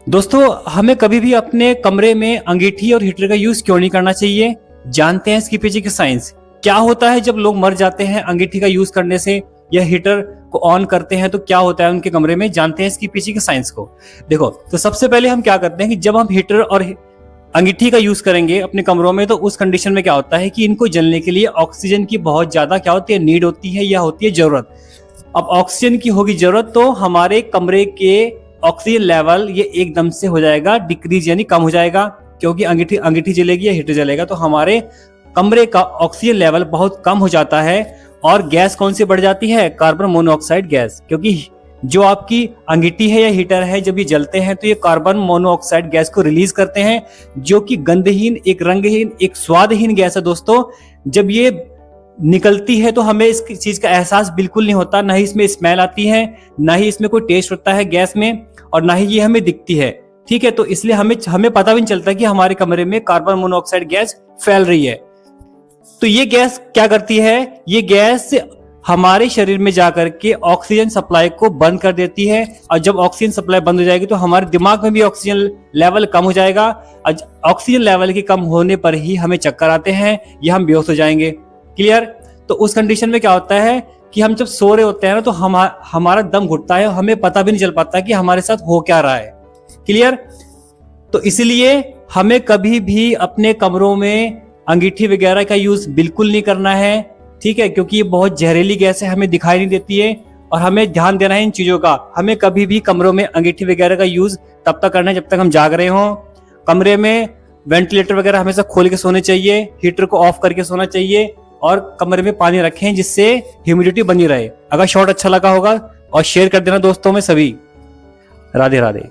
दोस्तों, हमें कभी भी अपने कमरे में अंगीठी और हीटर का यूज क्यों नहीं करना चाहिए? जानते हैं इसके पीछे की साइंस। क्या होता है जब लोग मर जाते हैं अंगीठी का यूज करने से या हीटर को ऑन करते हैं तो क्या होता है उनके कमरे में? जानते हैं इसके पीछे की साइंस को। देखो, तो सबसे पहले हम क्या करते हैं कि जब हम हीटर और अंगीठी का यूज करेंगे अपने कमरों में, तो उस कंडीशन में क्या होता है कि इनको जलने के लिए ऑक्सीजन की बहुत ज्यादा क्या होती है, नीड होती है या होती है जरूरत। अब ऑक्सीजन की होगी जरूरत तो हमारे कमरे के ऑक्सीजन लेवल ये एकदम से हो जाएगा डिक्रीज, यानी कम हो जाएगा, क्योंकि अंगीठी अंगीठी जलेगी या हीटर जलेगा तो हमारे कमरे का ऑक्सीजन लेवल बहुत कम हो जाता है। और गैस कौन सी बढ़ जाती है? Carbon monoxide gas. क्योंकि जो आपकी अंगीठी है या हीटर है, जब ये जलते हैं तो ये कार्बन मोनोऑक्साइड गैस को रिलीज करते हैं, जो कि गंधहीन, एक रंगहीन, एक स्वादहीन गैस है दोस्तों। जब ये निकलती है तो हमें इस चीज का एहसास बिल्कुल नहीं होता, ना ही इसमें स्मेल आती है, ना ही इसमें कोई टेस्ट होता है गैस में, और ना ही ये हमें दिखती है। ठीक है, तो इसलिए हमें पता भी नहीं चलता कि हमारे कमरे में कार्बन मोनोऑक्साइड गैस फैल रही है। तो ये गैस क्या करती है? ये गैस हमारे शरीर में जाकर के ऑक्सीजन सप्लाई को बंद कर देती है, और जब ऑक्सीजन सप्लाई बंद हो जाएगी तो हमारे दिमाग में भी ऑक्सीजन लेवल कम हो जाएगा। ऑक्सीजन लेवल के कम होने पर ही हमें चक्कर आते हैं या हम बेहोश हो जाएंगे। क्लियर? तो उस कंडीशन में क्या होता है कि हम जब सो रहे होते हैं ना तो हमारा दम घुटता है, हमें पता भी नहीं चल पाता कि हमारे साथ हो क्या रहा है। क्लियर? तो इसलिए हमें कभी भी अपने कमरों में अंगीठी वगैरह का यूज बिल्कुल नहीं करना है। ठीक है, क्योंकि ये बहुत जहरीली गैस है, हमें दिखाई नहीं देती है, और हमें ध्यान देना है इन चीजों का। हमें कभी भी कमरों में अंगीठी वगैरह का यूज तब तक करना है जब तक हम जाग रहे हों। कमरे में वेंटिलेटर वगैरह हमेशा खोल के सोने चाहिए, हीटर को ऑफ करके सोना चाहिए, और कमरे में पानी रखें जिससे ह्यूमिडिटी बनी रहे। अगर शॉर्ट अच्छा लगा होगा और शेयर कर देना दोस्तों में सभी। राधे राधे।